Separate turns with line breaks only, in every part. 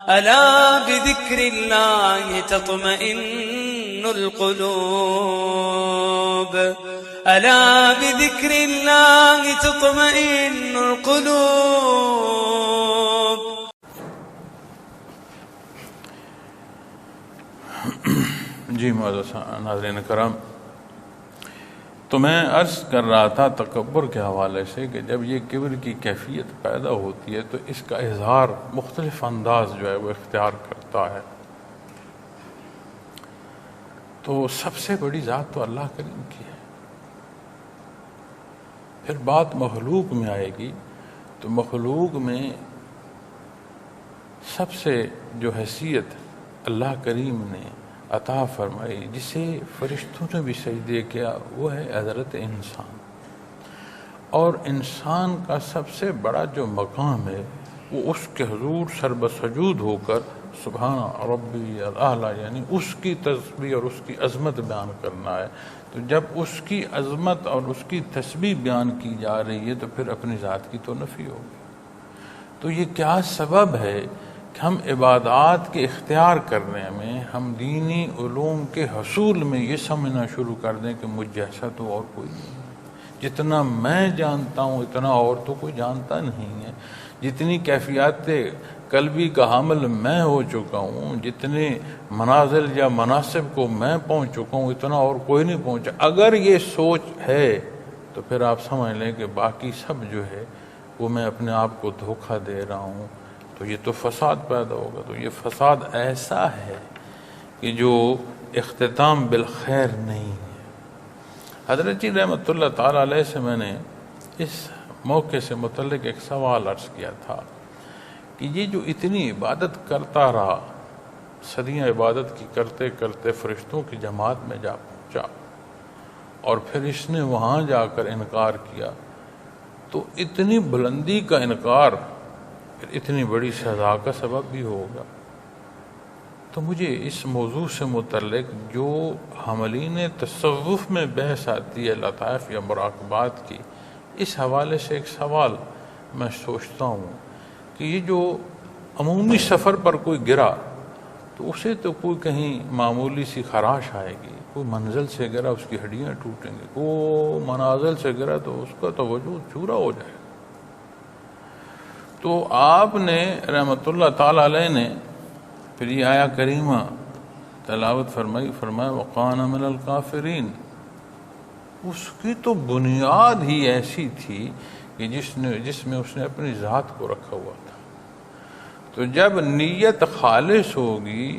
ألا بذكر الله تطمئن القلوب ألا بذكر الله تطمئن القلوب.
جی معزز ناظرین کرام، تو میں عرض کر رہا تھا تکبر کے حوالے سے کہ جب یہ کبر کی کیفیت پیدا ہوتی ہے تو اس کا اظہار مختلف انداز جو ہے وہ اختیار کرتا ہے. تو سب سے بڑی ذات تو اللہ کریم کی ہے. پھر بات مخلوق میں آئے گی تو مخلوق میں سب سے جو حیثیت اللہ کریم نے عطا فرمائی، جسے فرشتوں نے بھی سجدے کیا، وہ ہے حضرت انسان. اور انسان کا سب سے بڑا جو مقام ہے وہ اس کے حضور سربسجود ہو کر سبحان ربی الاعلیٰ، یعنی اس کی تسبیح اور اس کی عظمت بیان کرنا ہے. تو جب اس کی عظمت اور اس کی تسبیح بیان کی جا رہی ہے تو پھر اپنی ذات کی تو نفی ہوگی. تو یہ کیا سبب ہے کہ ہم عبادات کے اختیار کرنے میں، ہم دینی علوم کے حصول میں یہ سمجھنا شروع کر دیں کہ مجھ جیسا تو اور کوئی نہیں ہے. جتنا میں جانتا ہوں اتنا اور تو کوئی جانتا نہیں ہے. جتنی کیفیات قلبی کا حامل میں ہو چکا ہوں، جتنے منازل یا مناصب کو میں پہنچ چکا ہوں، اتنا اور کوئی نہیں پہنچا. اگر یہ سوچ ہے تو پھر آپ سمجھ لیں کہ باقی سب جو ہے وہ میں اپنے آپ کو دھوکہ دے رہا ہوں. تو یہ تو فساد پیدا ہوگا. تو یہ فساد ایسا ہے کہ جو اختتام بالخیر نہیں ہے. حضرت جی رحمۃ اللہ تعالیٰ علیہ سے میں نے اس موقع سے متعلق ایک سوال عرض کیا تھا کہ یہ جو اتنی عبادت کرتا رہا، صدیاں عبادت کی کرتے کرتے فرشتوں کی جماعت میں جا پہنچا اور پھر اس نے وہاں جا کر انکار کیا، تو اتنی بلندی کا انکار اتنی بڑی سزا کا سبب بھی ہوگا. تو مجھے اس موضوع سے متعلق جو حاملین تصوف میں بحث آتی ہے لطائف یا مراقبات کی، اس حوالے سے ایک سوال میں سوچتا ہوں کہ یہ جو عمومی سفر پر کوئی گرا تو اسے تو کوئی کہیں معمولی سی خراش آئے گی، کوئی منزل سے گرا اس کی ہڈیاں ٹوٹیں گی، کوئی منازل سے گرا تو اس کا تو وجود چورا ہو جائے گا. تو آپ نے رحمۃ اللہ تعالی علیہ نے پھر یہ آیا کریمہ تلاوت فرمائی، فرمایا وَقَانَ مِنَ الْكَافِرِينَ. اس کی تو بنیاد ہی ایسی تھی کہ جس میں اس نے اپنی ذات کو رکھا ہوا تھا. تو جب نیت خالص ہوگی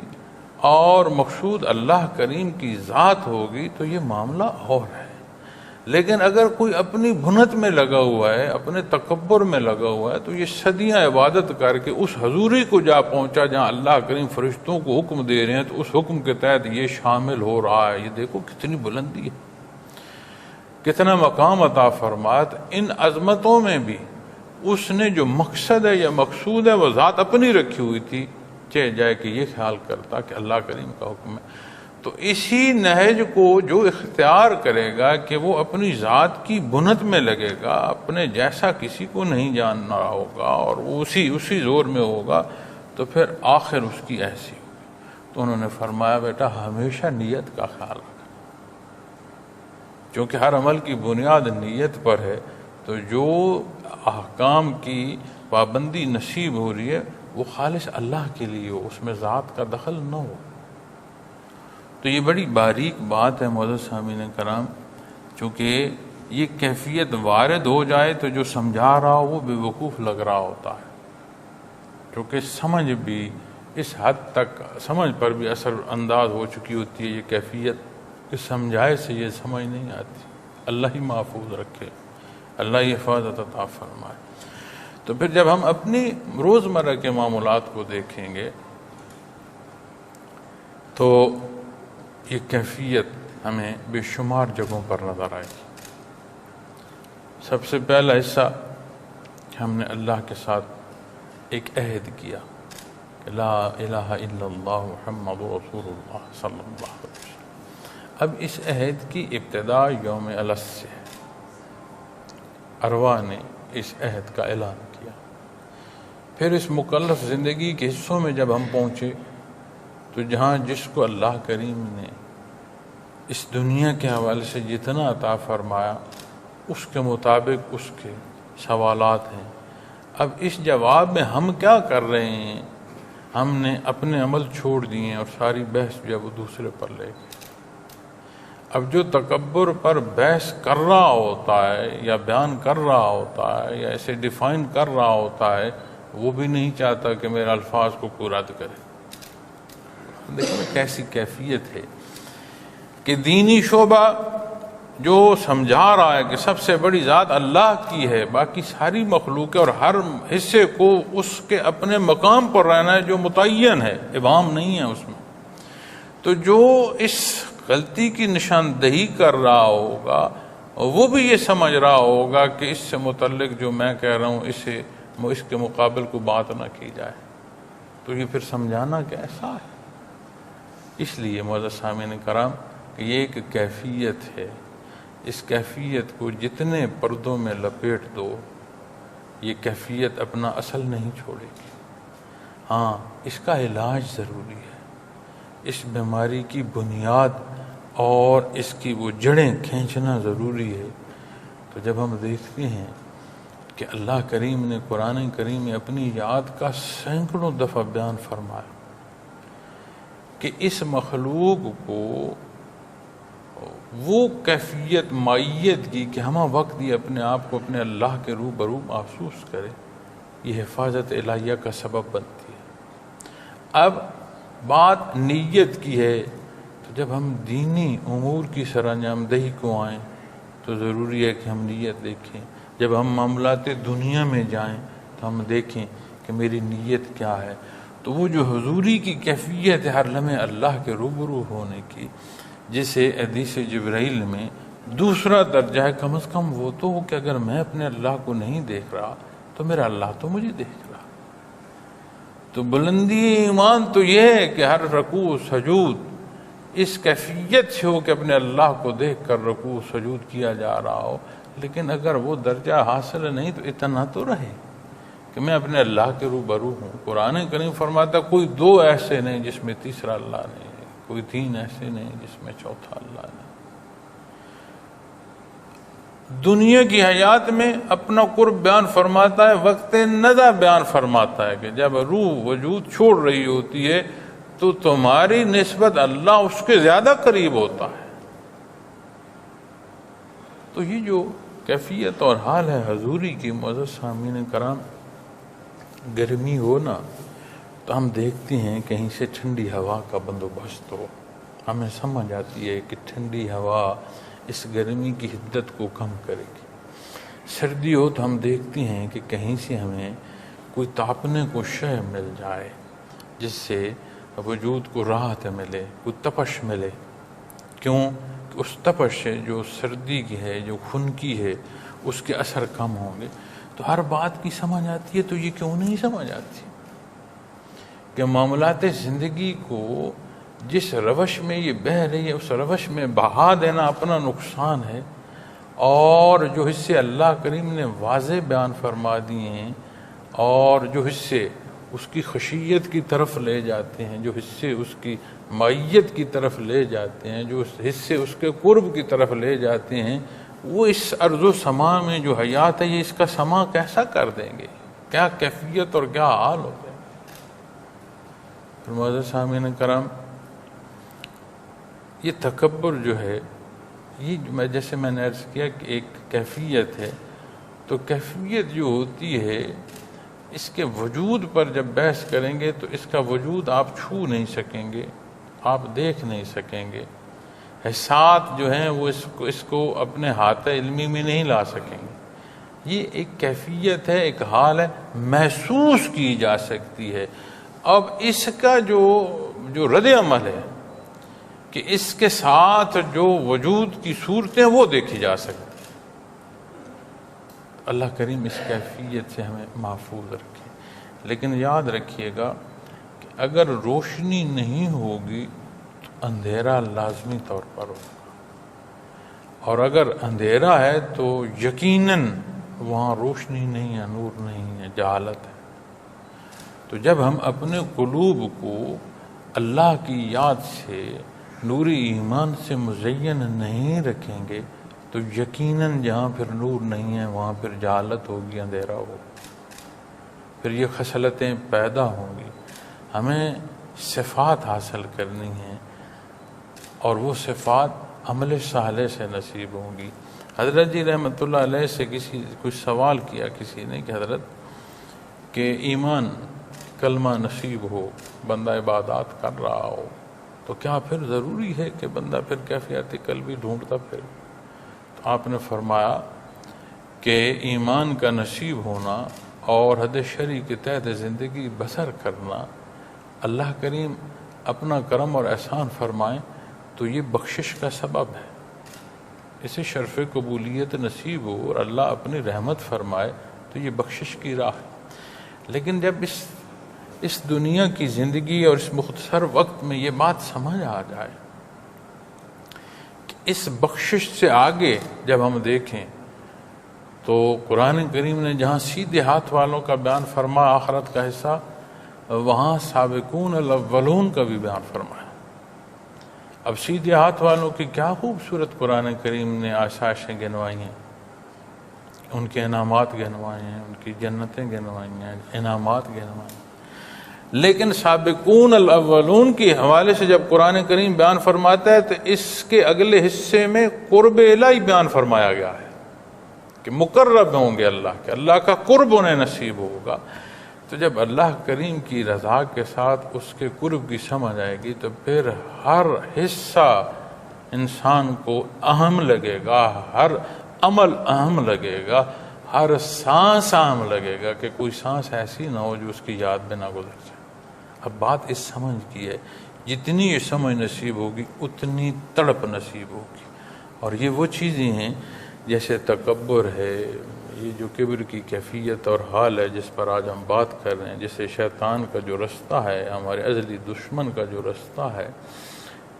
اور مقصود اللہ کریم کی ذات ہوگی تو یہ معاملہ اور ہے. لیکن اگر کوئی اپنی بھنت میں لگا ہوا ہے، اپنے تکبر میں لگا ہوا ہے، تو یہ صدیاں عبادت کر کے اس حضوری کو جا پہنچا جہاں اللہ کریم فرشتوں کو حکم دے رہے ہیں، تو اس حکم کے تحت یہ شامل ہو رہا ہے. یہ دیکھو کتنی بلندی ہے، کتنا مقام عطا فرمات. ان عظمتوں میں بھی اس نے جو مقصد ہے یا مقصود ہے وہ ذات اپنی رکھی ہوئی تھی، چاہے جائے کہ یہ خیال کرتا کہ اللہ کریم کا حکم ہے. تو اسی نہج کو جو اختیار کرے گا کہ وہ اپنی ذات کی بنت میں لگے گا، اپنے جیسا کسی کو نہیں جان رہا ہوگا اور اسی زور میں ہوگا، تو پھر آخر اس کی ایسی ہوگی. تو انہوں نے فرمایا بیٹا ہمیشہ نیت کا خیال رکھنا، کیونکہ ہر عمل کی بنیاد نیت پر ہے. تو جو احکام کی پابندی نصیب ہو رہی ہے وہ خالص اللہ کے لیے ہو، اس میں ذات کا دخل نہ ہو. تو یہ بڑی باریک بات ہے معزز سامعین کرام. چونکہ یہ کیفیت وارد ہو جائے تو جو سمجھا رہا ہو وہ بے وقوف لگ رہا ہوتا ہے، کیونکہ سمجھ بھی اس حد تک سمجھ پر بھی اثر انداز ہو چکی ہوتی ہے یہ کیفیت کہ سمجھائے سے یہ سمجھ نہیں آتی. اللہ ہی محفوظ رکھے، اللہ ہی حفاظت عطا فرمائے. تو پھر جب ہم اپنی روزمرہ کے معاملات کو دیکھیں گے تو یہ کیفیت ہمیں بے شمار جگہوں پر نظر آئے گی. سب سے پہلا حصہ کہ ہم نے اللہ کے ساتھ ایک عہد کیا کہ لا الہ الا اللہ محمد رسول اللہ صلی اللہ علیہ وسلم. اب اس عہد کی ابتدا یوم الست سے ہے. ارواح نے اس عہد کا اعلان کیا. پھر اس مکلف زندگی کے حصوں میں جب ہم پہنچے تو جہاں جس کو اللہ کریم نے اس دنیا کے حوالے سے جتنا عطا فرمایا اس کے مطابق اس کے سوالات ہیں. اب اس جواب میں ہم کیا کر رہے ہیں؟ ہم نے اپنے عمل چھوڑ دیے اور ساری بحث جو ہے وہ دوسرے پر لے گئے. اب جو تکبر پر بحث کر رہا ہوتا ہے یا بیان کر رہا ہوتا ہے یا اسے ڈیفائن کر رہا ہوتا ہے وہ بھی نہیں چاہتا کہ میرے الفاظ کو کوئی رد کرے. دیکھیں کیسی کیفیت ہے کہ دینی شعبہ جو سمجھا رہا ہے کہ سب سے بڑی ذات اللہ کی ہے، باقی ساری مخلوق ہے اور ہر حصے کو اس کے اپنے مقام پر رہنا ہے جو متعین ہے، ابہام نہیں ہے اس میں. تو جو اس غلطی کی نشاندہی کر رہا ہوگا وہ بھی یہ سمجھ رہا ہوگا کہ اس سے متعلق جو میں کہہ رہا ہوں اس کے مقابل کو بات نہ کی جائے. تو یہ پھر سمجھانا کیسا ہے؟ اس لیے معزز سامعین کرام کہ یہ ایک کیفیت ہے. اس کیفیت کو جتنے پردوں میں لپیٹ دو یہ کیفیت اپنا اصل نہیں چھوڑے گی. ہاں اس کا علاج ضروری ہے. اس بیماری کی بنیاد اور اس کی وہ جڑیں کھینچنا ضروری ہے. تو جب ہم دیکھتے ہیں کہ اللہ کریم نے قرآن کریم میں اپنی یاد کا سینکڑوں دفعہ بیان فرمایا کہ اس مخلوق کو وہ کیفیت مائیت کی کہ ہمہ وقت یہ اپنے آپ کو اپنے اللہ کے روبرو محسوس کرے، یہ حفاظت الہیہ کا سبب بنتی ہے. اب بات نیت کی ہے تو جب ہم دینی امور کی سر انجام دہی کو آئیں تو ضروری ہے کہ ہم نیت دیکھیں. جب ہم معاملات دنیا میں جائیں تو ہم دیکھیں کہ میری نیت کیا ہے. تو وہ جو حضوری کی کیفیت ہے ہر لمحے اللہ کے روبرو ہونے کی، جسے حدیث جبرائیل میں دوسرا درجہ ہے، کم از کم وہ تو کہ اگر میں اپنے اللہ کو نہیں دیکھ رہا تو میرا اللہ تو مجھے دیکھ رہا. تو بلندی ایمان تو یہ ہے کہ ہر رکوع سجود اس کیفیت سے ہو کہ اپنے اللہ کو دیکھ کر رکوع سجود کیا جا رہا ہو. لیکن اگر وہ درجہ حاصل نہیں تو اتنا تو رہے کہ میں اپنے اللہ کے روبرو ہوں. قرآن کریم فرماتا کوئی دو ایسے نہیں جس میں تیسرا اللہ نہیں ہے، کوئی تین ایسے نہیں جس میں چوتھا اللہ نہیں. دنیا کی حیات میں اپنا قرب بیان فرماتا ہے، وقت نزع بیان فرماتا ہے کہ جب روح وجود چھوڑ رہی ہوتی ہے تو تمہاری نسبت اللہ اس کے زیادہ قریب ہوتا ہے. تو یہ جو کیفیت اور حال ہے حضوری کی معزز سامعین کرام، گرمی ہو نا تو ہم دیکھتے ہیں کہیں سے ٹھنڈی ہوا کا بندوبست ہو، ہمیں سمجھ آتی ہے کہ ٹھنڈی ہوا اس گرمی کی حدت کو کم کرے گی. سردی ہو تو ہم دیکھتے ہیں کہ کہیں سے ہمیں کوئی تاپنے کو شے مل جائے جس سے وجود کو راحت ملے، کوئی تپش ملے. کیوں کہ اس تپش سے جو سردی کی ہے، جو خنکی ہے، اس کے اثر کم ہوں گے. تو ہر بات کی سمجھ آتی ہے. تو یہ کیوں نہیں سمجھ آتی کہ معاملات زندگی کو جس روش میں یہ بہہ رہی ہے اس روش میں بہا دینا اپنا نقصان ہے، اور جو حصے اللہ کریم نے واضح بیان فرما دیے ہیں اور جو حصے اس کی خشیت کی طرف لے جاتے ہیں، جو حصے اس کی مائیت کی طرف لے جاتے ہیں، جو حصے اس کے قرب کی طرف لے جاتے ہیں، وہ اس ارض و سما میں جو حیات ہے یہ اس کا سما کیسا کر دیں گے، کیا کیفیت اور کیا حال ہو گئے. معزز سامعین کرام، یہ تکبر جو ہے یہ جیسے میں نے عرض کیا کہ ایک کیفیت ہے. تو کیفیت جو ہوتی ہے اس کے وجود پر جب بحث کریں گے تو اس کا وجود آپ چھو نہیں سکیں گے، آپ دیکھ نہیں سکیں گے. احساس جو ہیں وہ اس کو اپنے ہاتھ علمی میں نہیں لا سکیں گے. یہ ایک کیفیت ہے، ایک حال ہے، محسوس کی جا سکتی ہے. اب اس کا جو رد عمل ہے کہ اس کے ساتھ جو وجود کی صورتیں وہ دیکھی جا سکتی. اللہ کریم اس کیفیت سے ہمیں محفوظ رکھے. لیکن یاد رکھیے گا کہ اگر روشنی نہیں ہوگی تو اندھیرا لازمی طور پر ہوگا، اور اگر اندھیرا ہے تو یقیناً وہاں روشنی نہیں ہے، نور نہیں ہے، جہالت ہے. تو جب ہم اپنے قلوب کو اللہ کی یاد سے نور ایمان سے مزین نہیں رکھیں گے تو یقیناً جہاں پھر نور نہیں ہے وہاں پھر جہالت ہوگی، اندھیرا ہوگا، پھر یہ خصلتیں پیدا ہوں گی۔ ہمیں صفات حاصل کرنی ہیں اور وہ صفات عمل صالح سے نصیب ہوں گی۔ حضرت جی رحمۃ اللہ علیہ سے کچھ سوال کیا کسی نے کہ حضرت کہ ایمان کلمہ نصیب ہو، بندہ عبادات کر رہا ہو، تو کیا پھر ضروری ہے کہ بندہ پھر کیفیت قلبی ڈھونڈتا پھر؟ تو آپ نے فرمایا کہ ایمان کا نصیب ہونا اور حد شرعی کے تحت زندگی بسر کرنا، اللہ کریم اپنا کرم اور احسان فرمائیں تو یہ بخشش کا سبب ہے، اسے شرف قبولیت نصیب ہو اور اللہ اپنی رحمت فرمائے تو یہ بخشش کی راہ ہے۔ لیکن جب اس دنیا کی زندگی اور اس مختصر وقت میں یہ بات سمجھ آ جائے کہ اس بخشش سے آگے جب ہم دیکھیں تو قرآن کریم نے جہاں سیدھے ہاتھ والوں کا بیان فرما آخرت کا حصہ، وہاں سابقون الاولون کا بھی بیان فرمایا۔ اب سیدھے ہاتھ والوں کی کیا خوبصورت قرآن کریم نے آسائشیں گنوائی ہیں، ان کے انعامات گنوائے ہیں، ان کی جنتیں گنوائی ہیں، انعامات گنوائے ہیں۔ لیکن سابقون الاولون کے حوالے سے جب قرآن کریم بیان فرماتا ہے تو اس کے اگلے حصے میں قرب الہی بیان فرمایا گیا ہے کہ مقرب ہوں گے اللہ کے، اللہ کا قرب انہیں نصیب ہوگا۔ تو جب اللہ کریم کی رضا کے ساتھ اس کے قرب کی سمجھ آئے گی تو پھر ہر حصہ انسان کو اہم لگے گا، ہر عمل اہم لگے گا، ہر سانس اہم لگے گا کہ کوئی سانس ایسی نہ ہو جو اس کی یاد میں نہ گزر جائے۔ اب بات اس سمجھ کی ہے، جتنی یہ سمجھ نصیب ہوگی اتنی تڑپ نصیب ہوگی۔ اور یہ وہ چیزیں ہیں جیسے تکبر ہے، یہ جو کبر کی کیفیت اور حال ہے جس پر آج ہم بات کر رہے ہیں، جیسے شیطان کا جو رستہ ہے، ہمارے ازلی دشمن کا جو رستہ ہے،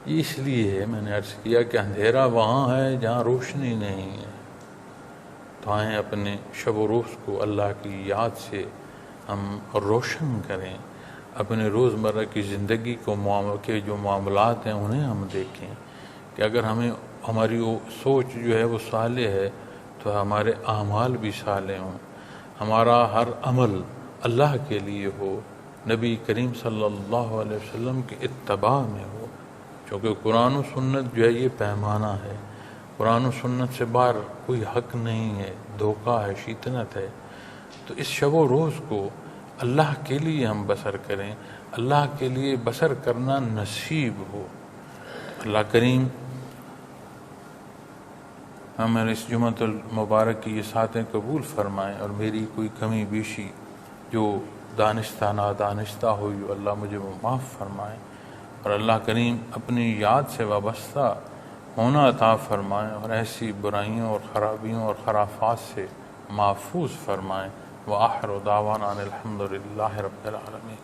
یہ اس لیے ہے، میں نے عرض کیا کہ اندھیرا وہاں ہے جہاں روشنی نہیں ہے۔ تو آئیں اپنے شب و روز کو اللہ کی یاد سے ہم روشن کریں، اپنے روزمرہ کی زندگی کے جو معاملات ہیں انہیں ہم دیکھیں کہ اگر ہماری وہ سوچ جو ہے وہ صالح ہے تو ہمارے اعمال بھی صالح ہوں، ہمارا ہر عمل اللہ کے لیے ہو، نبی کریم صلی اللہ علیہ وسلم کی اتباع میں ہو، کیونکہ قرآن و سنت جو ہے یہ پیمانہ ہے، قرآن و سنت سے باہر کوئی حق نہیں ہے، دھوکہ ہے، شیطنت ہے۔ تو اس شب و روز کو اللہ کے لیے ہم بسر کریں، اللہ کے لیے بسر کرنا نصیب ہو۔ اللہ کریم ہمیں اس جمعۃ المبارک کی یہ ساتیں قبول فرمائیں، اور میری کوئی کمی بیشی جو دانستہ نادانستہ ہوئی اللہ مجھے وہ معاف فرمائیں، اور اللہ کریم اپنی یاد سے وابستہ ہونا عطا فرمائیں اور ایسی برائیوں اور خرابیوں اور خرافات سے محفوظ فرمائیں۔ وآخر دعوانا ان الحمد للہ رب العالمین۔